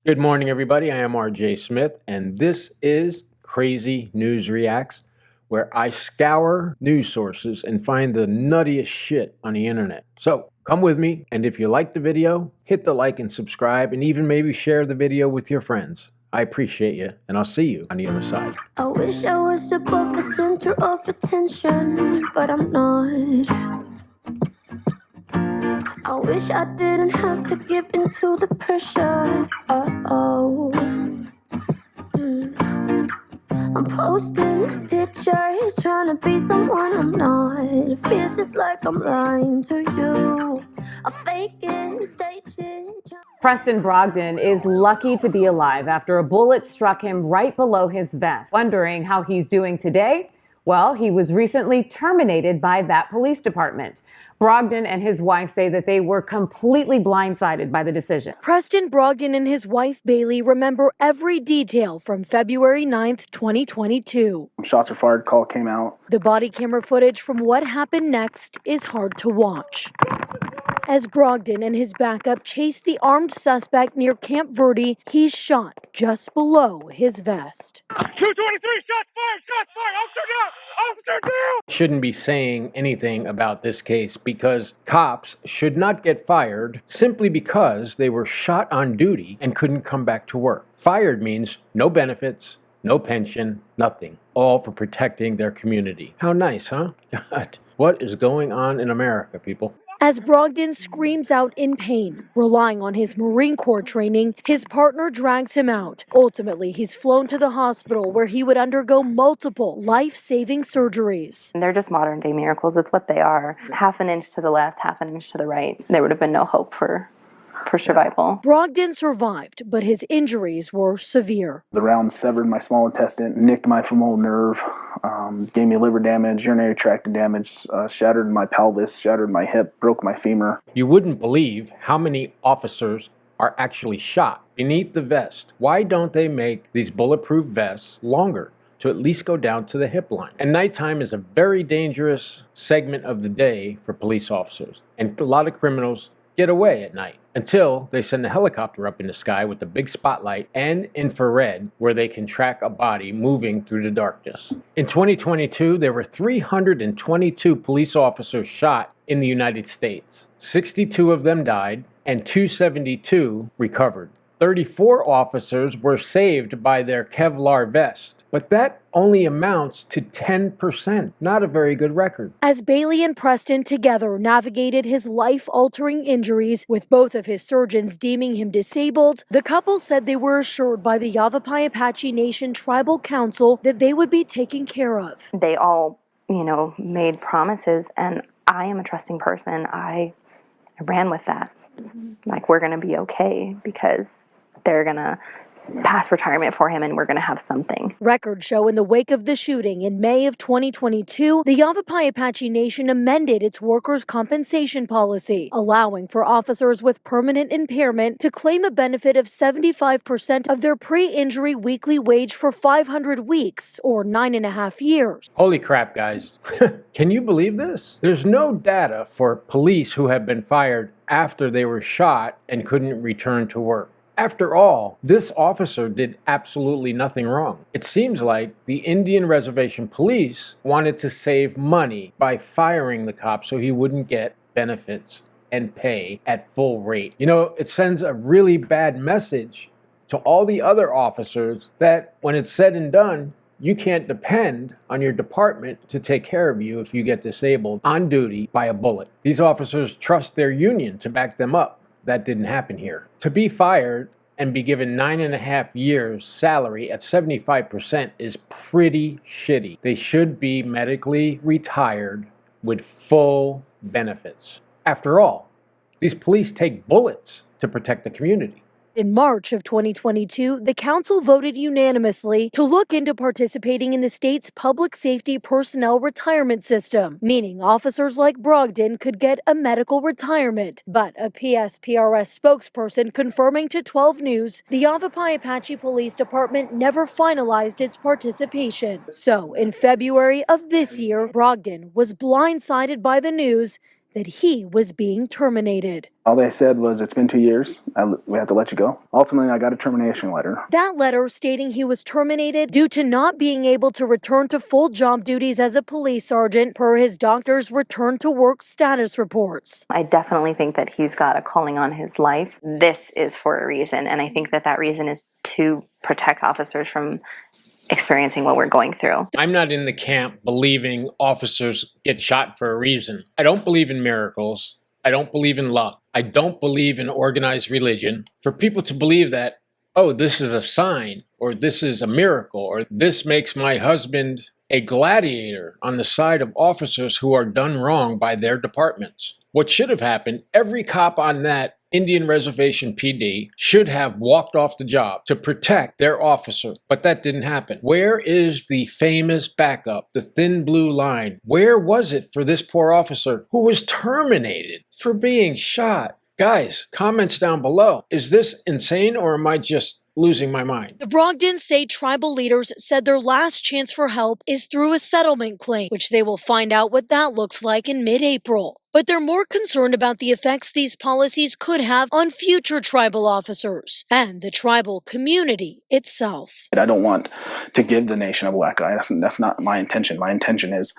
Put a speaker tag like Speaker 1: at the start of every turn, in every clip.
Speaker 1: Good morning, everybody. I am RJSMITH, and this is Crazy News Reacts, where I scour news sources and find the nuttiest shit on the internet. So come with me, and if you like the video, hit the like and subscribe, and even maybe share the video with your friends. I appreciate you, and I'll see you on the other side.
Speaker 2: I wish I was above the center of attention, but I'm not. I wish I didn't have to give in to the pressure. I'm posting pictures, trying to be someone I'm not. It feels just like I'm lying to you. I fake it, stage it.
Speaker 3: Preston Brogdon is lucky to be alive after a bullet struck him right below his vest. Wondering how he's doing today? Well, he was recently terminated by that police department. Brogdon and his wife say that they were completely blindsided by the decision.
Speaker 4: Preston Brogdon and his wife Bailey remember every detail from February 9th, 2022.
Speaker 5: Shots were fired, call came out.
Speaker 4: The body camera footage from what happened next is hard to watch. As Brogdon and his backup chase the armed suspect near Camp Verde, he's shot just below his vest.
Speaker 6: 223, shots fired, officer down!
Speaker 1: Shouldn't be saying anything about this case because cops should not get fired simply because they were shot on duty and couldn't come back to work. Fired means no benefits, no pension, nothing, all for protecting their community. How nice, huh? God, what is going on in America, people?
Speaker 4: As Brogdon screams out in pain, relying on his Marine Corps training, his partner drags him out. Ultimately, he's flown to the hospital where he would undergo multiple life-saving surgeries.
Speaker 7: They're just modern day miracles. It's what they are. Half an inch to the left, half an inch to the right. There would have been no hope for survival.
Speaker 4: Brogdon survived, but his injuries were severe.
Speaker 5: The round severed my small intestine, nicked my femoral nerve, gave me liver damage, urinary tract damage, shattered my pelvis, shattered my hip, broke my femur.
Speaker 1: You wouldn't believe how many officers are actually shot beneath the vest. Why don't they make these bulletproof vests longer to at least go down to the hip line? And nighttime is a very dangerous segment of the day for police officers. And a lot of criminals get away at night until they send a helicopter up in the sky with a big spotlight and infrared where they can track a body moving through the darkness. In 2022, there were 322 police officers shot in the United States. 62 of them died and 272 recovered. 34 officers were saved by their Kevlar vest, but that only amounts to 10%. Not a very good record.
Speaker 4: As Bailey and Preston together navigated his life-altering injuries, with both of his surgeons deeming him disabled, the couple said they were assured by the Yavapai Apache Nation Tribal Council that they would be taken care of.
Speaker 7: They all, made promises, and I am a trusting person. I ran with that. Like, we're going to be okay because they're going to pass retirement for him and we're going to have something.
Speaker 4: Records show in the wake of the shooting in May of 2022, the Yavapai Apache Nation amended its workers' compensation policy, allowing for officers with permanent impairment to claim a benefit of 75% of their pre-injury weekly wage for 500 weeks, or 9.5 years.
Speaker 1: Holy crap, guys. Can you believe this? There's no data for police who have been fired after they were shot and couldn't return to work. After all, this officer did absolutely nothing wrong. It seems like the Indian Reservation Police wanted to save money by firing the cop so he wouldn't get benefits and pay at full rate. It sends a really bad message to all the other officers that when it's said and done, you can't depend on your department to take care of you if you get disabled on duty by a bullet. These officers trust their union to back them up. That didn't happen here. To be fired and be given 9.5 years salary at 75% is pretty shitty. They should be medically retired with full benefits. After all, these police take bullets to protect the community.
Speaker 4: In March of 2022, the council voted unanimously to look into participating in the state's public safety personnel retirement system, meaning officers like Brogdon could get a medical retirement. But a PSPRS spokesperson confirming to 12 News, the Yavapai Apache Police Department never finalized its participation. So, in February of this year, Brogdon was blindsided by the news that he was being terminated.
Speaker 5: All they said was, it's been 2 years. We have to let you go. Ultimately, I got a termination letter.
Speaker 4: That letter stating he was terminated due to not being able to return to full job duties as a police sergeant per his doctor's return to work status reports.
Speaker 7: I definitely think that he's got a calling on his life. This is for a reason, and I think that that reason is to protect officers from experiencing what we're going through.
Speaker 1: I'm not in the camp believing officers get shot for a reason. I don't believe in miracles. I don't believe in luck. I don't believe in organized religion. For people to believe that, oh, this is a sign, or this is a miracle, or this makes my husband a gladiator on the side of officers who are done wrong by their departments. What should have happened, every cop on that Indian Reservation PD should have walked off the job to protect their officer, but that didn't happen. Where is the famous backup, the thin blue line? Where was it for this poor officer who was terminated for being shot? Guys, comments down below. Is this insane, or am I just losing my mind?
Speaker 4: The Brogdon State tribal leaders said their last chance for help is through a settlement claim, which they will find out what that looks like in mid-April. But they're more concerned about the effects these policies could have on future tribal officers and the tribal community itself.
Speaker 5: I don't want to give the nation a black eye. That's not my intention. My intention is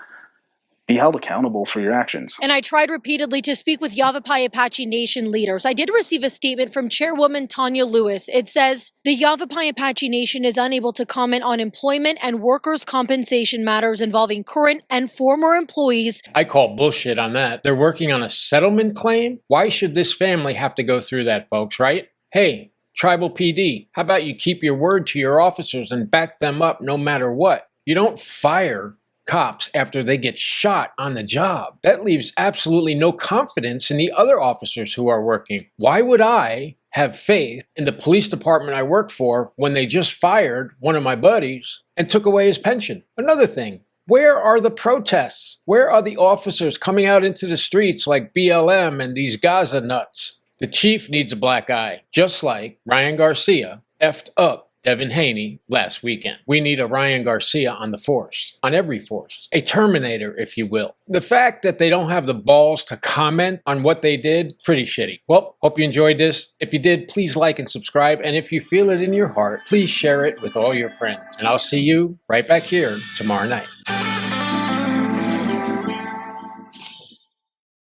Speaker 5: be held accountable for your actions.
Speaker 4: And I tried repeatedly to speak with Yavapai Apache Nation leaders. I did receive a statement from Chairwoman Tanya Lewis. It says, the Yavapai Apache Nation is unable to comment on employment and workers' compensation matters involving current and former employees.
Speaker 1: I call bullshit on that. They're working on a settlement claim? Why should this family have to go through that, folks, right? Hey, Tribal PD, how about you keep your word to your officers and back them up no matter what? You don't fire cops after they get shot on the job. That leaves absolutely no confidence in the other officers who are working. Why would I have faith in the police department I work for when they just fired one of my buddies and took away his pension? Another thing, where are the protests? Where are the officers coming out into the streets like BLM and these Gaza nuts? The chief needs a black eye, just like Ryan Garcia effed up Devin Haney last weekend. We need a Ryan Garcia on the force, on every force, a Terminator, if you will. The fact that they don't have the balls to comment on what they did, pretty shitty. Well, hope you enjoyed this. If you did, please like and subscribe. And if you feel it in your heart, please share it with all your friends. And I'll see you right back here tomorrow night.